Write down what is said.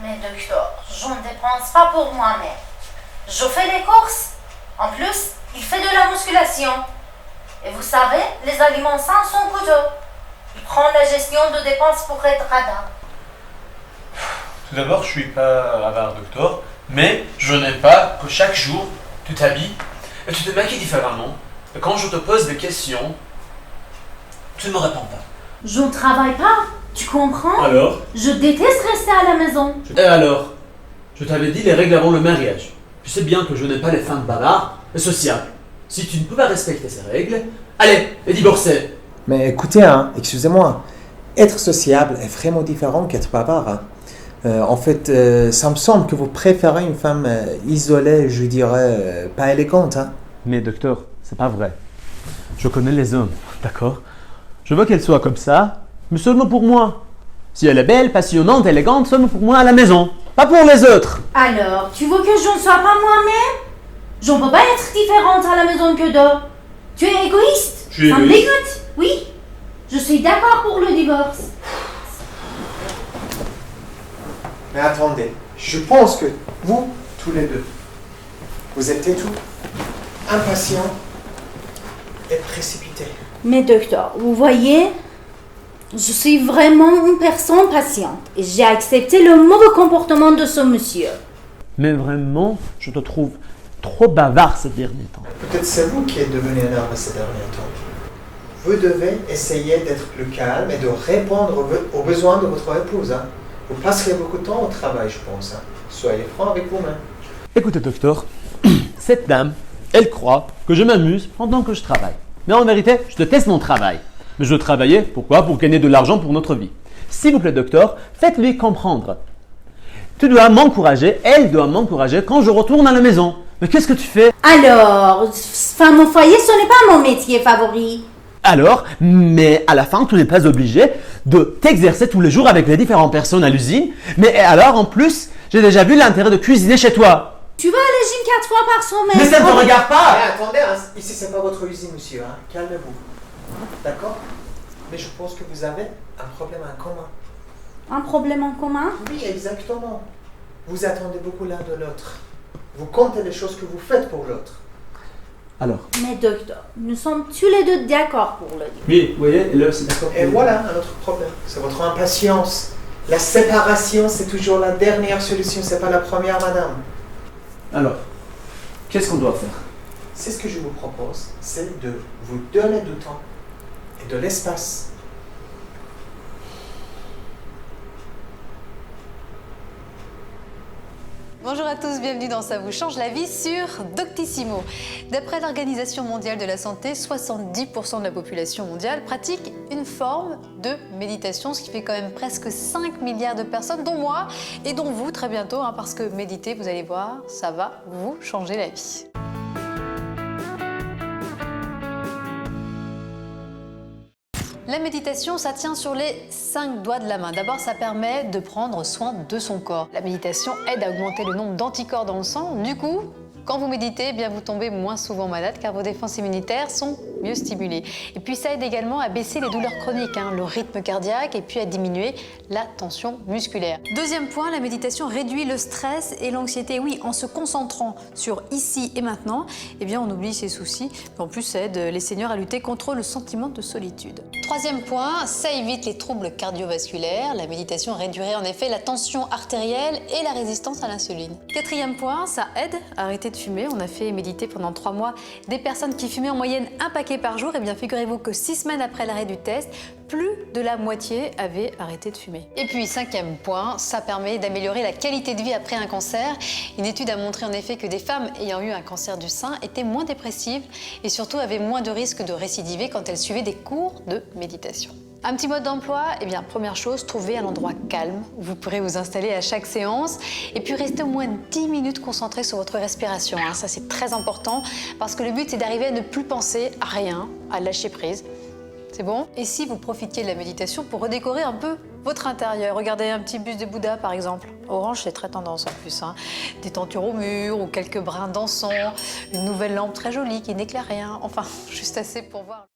Mais docteur, je ne dépense pas pour moi-même. Je fais les courses. En plus, il fait de la musculation. Et vous savez, les aliments sains sont coûteux. Il prend la gestion de dépenses pour être radin. Tout d'abord, je suis pas avare, docteur, mais je n'aime pas que chaque jour, tu t'habilles et tu te maquilles différemment. Et quand je te pose des questions, tu ne me réponds pas. Je ne travaille pas, tu comprends? Alors? Je déteste rester à la maison. Et alors? Je t'avais dit les règles avant le mariage. Tu sais bien que je n'aime pas les femmes bavardes et sociables. Si tu ne peux pas respecter ces règles, allez, et divorcer. Mais écoutez, hein, excusez-moi, être sociable est vraiment différent qu'être bavard. Hein. En fait, ça me semble que vous préférez une femme isolée, je dirais, pas élégante. Hein. Mais docteur, c'est pas vrai. Je connais les hommes, d'accord? Je veux qu'elle soit comme ça, mais seulement pour moi. Si elle est belle, passionnante, élégante, seulement pour moi à la maison, pas pour les autres. Alors, tu veux que je ne sois pas moi-même? Je ne peux pas être différente à la maison que d'eux. Tu es égoïste. Je suis Ça me égoïste. dégoûte. Oui, je suis d'accord pour le divorce. Mais attendez, je pense que vous, tous les deux, vous êtes tout impatients et précipités. Mais docteur, vous voyez, je suis vraiment une personne patiente et j'ai accepté le mauvais comportement de ce monsieur. Mais vraiment, je te trouve trop bavard ces derniers temps. Peut-être c'est vous qui êtes devenu énervé ces derniers temps. Vous devez essayer d'être plus calme et de répondre aux besoins de votre épouse. Hein. Vous passerez beaucoup de temps au travail, je pense. Hein. Soyez franc avec vous-même. Écoutez, docteur, cette dame, elle croit que je m'amuse pendant que je travaille. Mais en vérité, je déteste mon travail. Mais je travaillais, pourquoi? Pour gagner de l'argent pour notre vie. S'il vous plaît, docteur, faites-lui comprendre. Tu dois m'encourager, elle doit m'encourager quand je retourne à la maison. Mais qu'est-ce que tu fais? Alors, femme au foyer, ce n'est pas mon métier favori. Alors, mais à la fin, tu n'es pas obligé de t'exercer tous les jours avec les différentes personnes à l'usine. Mais alors, en plus, j'ai déjà vu l'intérêt de cuisiner chez toi. Tu vas à la gym 4 fois par semaine. Mais ça ne te regarde pas! Mais attendez, hein, ici c'est pas votre usine, monsieur. Hein. Calmez-vous. D'accord? Mais je pense que vous avez un problème en commun. Un problème en commun? Oui, exactement. Vous attendez beaucoup l'un de l'autre. Vous comptez les choses que vous faites pour l'autre. Alors? Mais docteur, nous sommes tous les deux d'accord pour le dire. Oui, vous voyez, là, c'est d'accord. Et voilà un autre problème. C'est votre impatience. La séparation, c'est toujours la dernière solution. C'est pas la première, madame. Alors, qu'est-ce qu'on doit faire? C'est ce que je vous propose. C'est de vous donner du temps et de l'espace. Bonjour à tous, bienvenue dans Ça vous change la vie sur Doctissimo. D'après l'Organisation mondiale de la santé, 70% de la population mondiale pratique une forme de méditation, ce qui fait quand même presque 5 milliards de personnes, dont moi et dont vous très bientôt, hein, parce que méditer, vous allez voir, ça va vous changer la vie. La méditation, ça tient sur les 5 doigts de la main. D'abord, ça permet de prendre soin de son corps. La méditation aide à augmenter le nombre d'anticorps dans le sang. Du coup, quand vous méditez, eh bien, vous tombez moins souvent malade car vos défenses immunitaires sont mieux stimulées. Et puis, ça aide également à baisser les douleurs chroniques, hein, le rythme cardiaque et puis à diminuer la tension musculaire. Deuxième point, la méditation réduit le stress et l'anxiété. Oui, en se concentrant sur ici et maintenant, eh bien, on oublie ses soucis. En plus, ça aide les seniors à lutter contre le sentiment de solitude. Troisième point, ça évite les troubles cardiovasculaires. La méditation réduirait en effet la tension artérielle et la résistance à l'insuline. Quatrième point, ça aide à arrêter de fumer. On a fait méditer pendant 3 mois des personnes qui fumaient en moyenne un paquet par jour. Et bien, figurez-vous que 6 semaines après l'arrêt du test, plus de la moitié avaient arrêté de fumer. Et puis, cinquième point, ça permet d'améliorer la qualité de vie après un cancer. Une étude a montré en effet que des femmes ayant eu un cancer du sein étaient moins dépressives et surtout avaient moins de risques de récidiver quand elles suivaient des cours de méditation. Un petit mode d'emploi, eh bien, première chose, trouvez un endroit calme où vous pourrez vous installer à chaque séance et puis rester au moins 10 minutes concentré sur votre respiration. Hein. Ça, c'est très important parce que le but, c'est d'arriver à ne plus penser à rien, à lâcher prise. C'est bon? Et si vous profitiez de la méditation pour redécorer un peu votre intérieur, regardez un petit buste de Bouddha par exemple. Orange, c'est très tendance en plus. Hein. Des tentures au mur ou quelques brins d'encens, une nouvelle lampe très jolie qui n'éclaire rien. Enfin, juste assez pour voir.